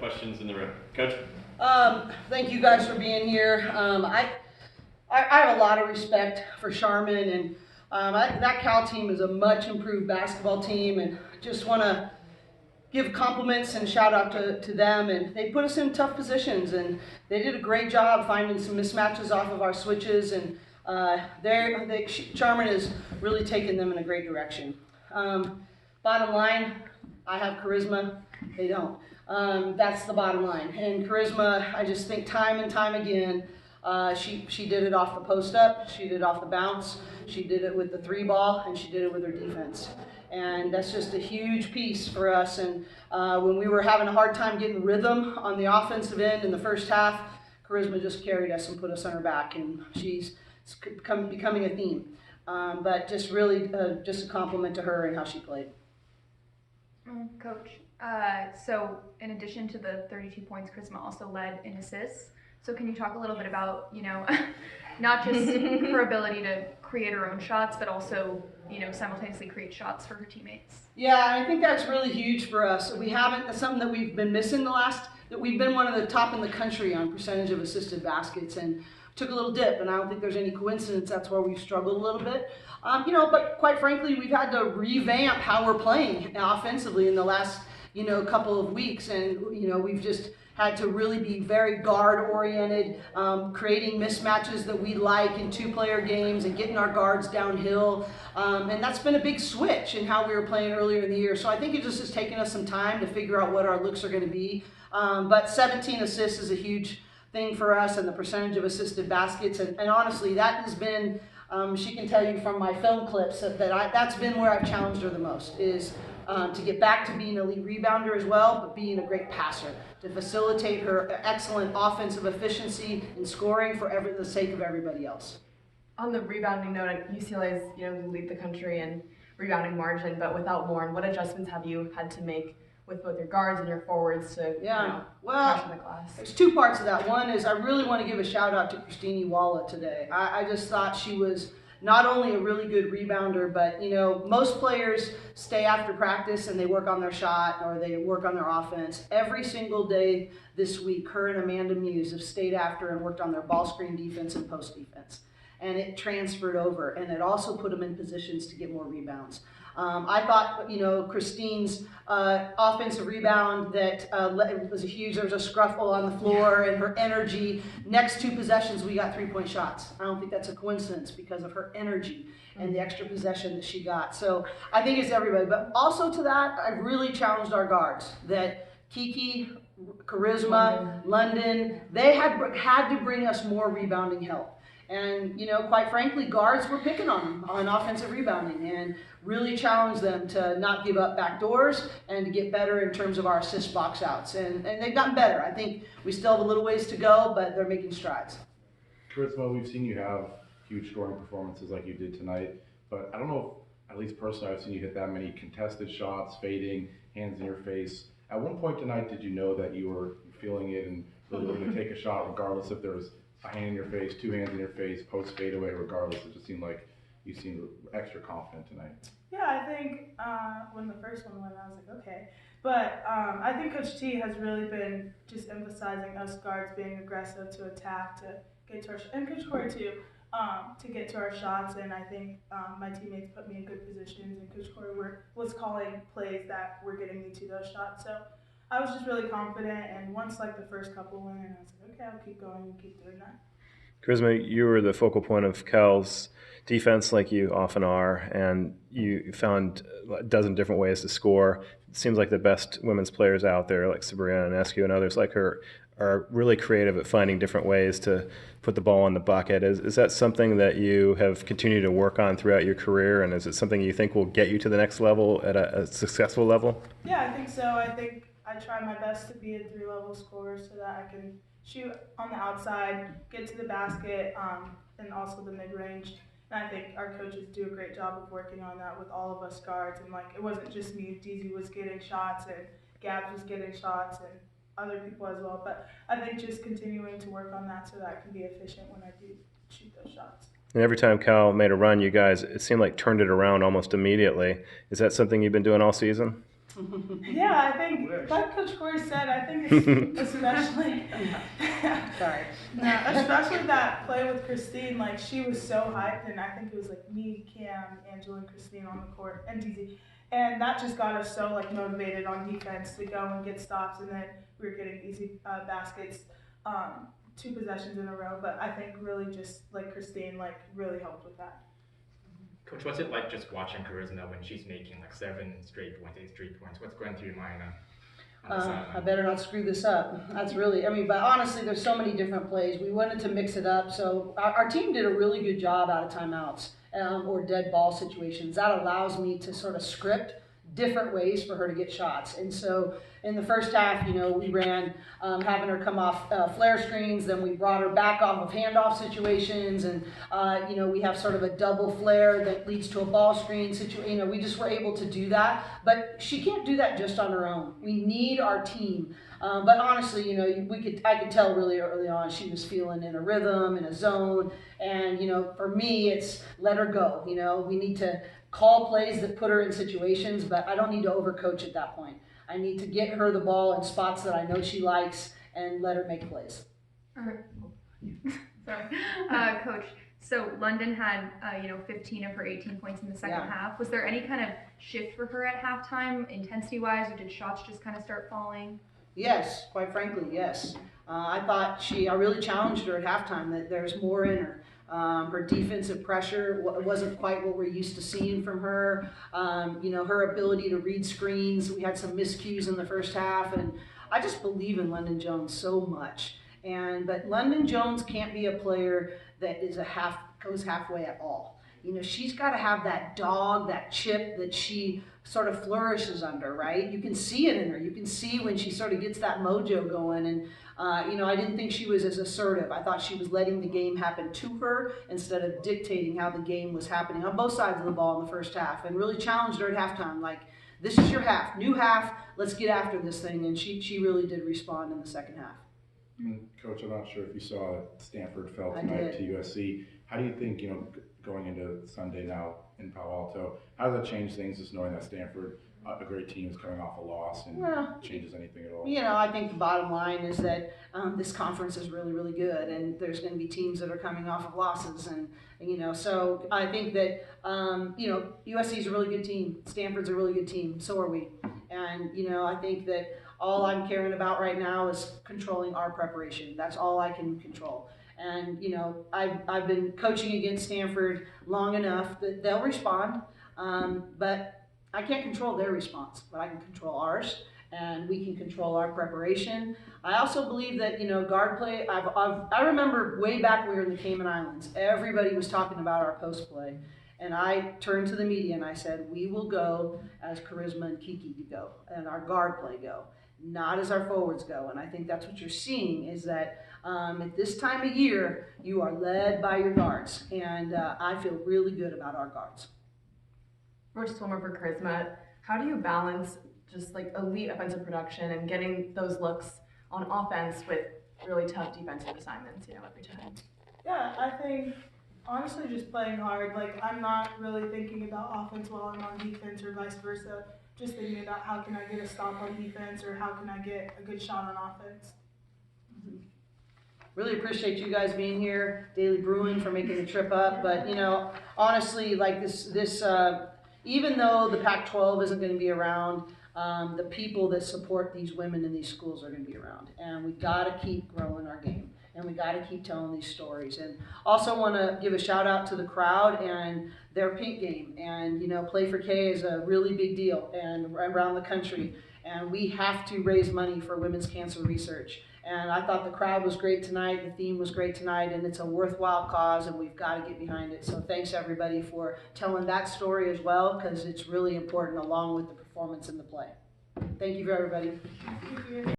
questions in the room. Coach? Thank you guys for being here. I have a lot of respect for Charmin, and that Cal team is a much improved basketball team, and just want to give compliments and shout out to them. And they put us in tough positions, and they did a great job finding some mismatches off of our switches, and Charmin has really taken them in a great direction. Bottom line, I have charisma, they don't. That's the bottom line. And charisma, I just think time and time again, she did it off the post up, she did it off the bounce, she did it with the three ball, and she did it with her defense. And that's just a huge piece for us. And when we were having a hard time getting rhythm on the offensive end in the first half, charisma just carried us and put us on her back, and she's becoming a theme. But just really just a compliment to her and how she played. Coach, so in addition to the 32 points, Charisma also led in assists. So can you talk a little bit about, not just her ability to create her own shots, but also, simultaneously create shots for her teammates? Yeah, I think that's really huge for us. That's something that we've been missing that we've been one of the top in the country on percentage of assisted baskets, and took a little dip, and I don't think there's any coincidence that's where we've struggled a little bit. But quite frankly, we've had to revamp how we're playing offensively in the last, couple of weeks, and, we've just had to really be very guard-oriented, creating mismatches that we like in two-player games and getting our guards downhill. And that's been a big switch in how we were playing earlier in the year. So I think it just has taken us some time to figure out what our looks are going to be. But 17 assists is a huge thing for us, and the percentage of assisted baskets. And honestly, that has been, she can tell you from my film clips that's been where I've challenged her the most, is to get back to being an elite rebounder as well, but being a great passer, to facilitate her excellent offensive efficiency in scoring for the sake of everybody else. On the rebounding note, UCLA is, we lead the country in rebounding margin, but without Lauren, what adjustments have you had to make with both your guards and your forwards to crash in the glass? There's two parts of that. One is I really want to give a shout out to Christine Walla today. I just thought she was not only a really good rebounder, but most players stay after practice and they work on their shot or they work on their offense. Every single day this week, her and Amanda Muse have stayed after and worked on their ball screen defense and post defense. And it transferred over, and it also put them in positions to get more rebounds. I thought, Christine's offensive rebound that was there was a scruffle on the floor, and her energy. Next two possessions, we got 3-point shots. I don't think that's a coincidence because of her energy and the extra possession that she got. So I think it's everybody. But also to that, I really challenged our guards that Kiki, Charisma, London, they had to bring us more rebounding help. And, quite frankly, guards were picking on them on offensive rebounding, and really challenged them to not give up back doors and to get better in terms of our assist box outs. And they've gotten better. I think we still have a little ways to go, but they're making strides. Charisma, we've seen you have huge scoring performances like you did tonight, but I don't know if, at least personally, I've seen you hit that many contested shots, fading, hands in your face. At one point tonight, did you know that you were feeling it and really willing to take a shot regardless if there was a hand in your face, two hands in your face, post fadeaway, regardless? It just seemed like you seemed extra confident tonight. Yeah, I think when the first one went, I was like, okay. But I think Coach T has really been just emphasizing us guards being aggressive to attack, to get to our and Coach Cori too, to get to our shots. And I think my teammates put me in good positions, and Coach Cori was calling plays that were getting me to those shots. So I was just really confident, and once the first couple went in, I was like, okay, I'll keep going and keep doing that. Charisma, you were the focal point of Cal's defense, like you often are, and you found a dozen different ways to score. It seems like the best women's players out there, like Sabrina Ionescu and others like her, are really creative at finding different ways to put the ball in the bucket. Is that something that you have continued to work on throughout your career, and is it something you think will get you to the next level at a successful level? Yeah, I think so. I think I try my best to be a 3-level scorer so that I can shoot on the outside, get to the basket, and also the mid-range. And I think our coaches do a great job of working on that with all of us guards. And it wasn't just me. DZ was getting shots, and Gabs was getting shots, and other people as well. But I think just continuing to work on that so that I can be efficient when I do shoot those shots. And every time Cal made a run, you guys, it seemed like turned it around almost immediately. Is that something you've been doing all season? Yeah, I think, like Coach Cori said, I think it's especially, Sorry. especially that play with Christine, like she was so hyped, and I think it was like me, Cam, Angela, and Christine on the court, and DZ, and that just got us so like motivated on defense to go and get stops, and then we were getting easy baskets, 2 possessions in a row. But I think really just like Christine, like really helped with that. Coach, what's it like just watching Charisma when she's making like 7 straight points, 8 straight points? What's going through your mind on the sideline? I better not screw this up. That's really, but honestly, there's so many different plays. We wanted to mix it up. So our team did a really good job out of timeouts or dead ball situations. That allows me to sort of script different ways for her to get shots. And so in the first half, we ran having her come off flare screens, then we brought her back off of handoff situations, and we have sort of a double flare that leads to a ball screen situation. We just were able to do that, but she can't do that just on her own. We need our team. But honestly, I could tell really early on she was feeling in a rhythm, in a zone, and for me, it's let her go. We need to call plays that put her in situations, but I don't need to overcoach at that point. I need to get her the ball in spots that I know she likes and let her make plays. Sorry, Coach. So London had 15 of her 18 points in the second half. Was there any kind of shift for her at halftime, intensity-wise, or did shots just kind of start falling? Yes, quite frankly, yes. I thought I really challenged her at halftime that there's more in her. Her defensive pressure wasn't quite what we're used to seeing from her. Her ability to read screens. We had some miscues in the first half, and I just believe in London Jones so much. But London Jones can't be a player that goes halfway at all. She's got to have that dog, that chip that she sort of flourishes under, right? You can see it in her. You can see when she sort of gets that mojo going. And, I didn't think she was as assertive. I thought she was letting the game happen to her instead of dictating how the game was happening on both sides of the ball in the first half, and really challenged her at halftime. Like, this is your half, new half, let's get after this thing. And she really did respond in the second half. Coach, I'm not sure if you saw Stanford fell tonight to USC. How do you think, going into Sunday now in Palo Alto, how does that change things, just knowing that Stanford, a great team, is coming off a loss, and changes anything at all? I think the bottom line is that this conference is really, really good, and there's going to be teams that are coming off of losses, and so I think that USC is a really good team, Stanford's a really good team, so are we, and I think that all I'm caring about right now is controlling our preparation. That's all I can control. And I've been coaching against Stanford long enough that they'll respond, but I can't control their response, but I can control ours, and we can control our preparation. I also believe that guard play. I remember way back when we were in the Cayman Islands, everybody was talking about our post play, and I turned to the media and I said, we will go as Charisma and Kiki go, and our guard play go, not as our forwards go. And I think that's what you're seeing is that at this time of year, you are led by your guards, and I feel really good about our guards. We're just one more for Charisma. How do you balance just like elite offensive production and getting those looks on offense with really tough defensive assignments, every time? Yeah, I think honestly just playing hard. Like, I'm not really thinking about offense while I'm on defense or vice versa. Just thinking about how can I get a stop on defense or how can I get a good shot on offense. Really appreciate you guys being here, Daily Brewing, for making the trip up. But honestly, like this even though the Pac-12 isn't going to be around, the people that support these women in these schools are going to be around, and we got to keep growing our game, and we got to keep telling these stories. And also want to give a shout out to the crowd and their pink game. And Play for K is a really big deal and around the country, and we have to raise money for women's cancer research. And I thought the crowd was great tonight, the theme was great tonight, and it's a worthwhile cause, and we've got to get behind it. So thanks everybody for telling that story as well, because it's really important along with the performance in the play. Thank you for everybody.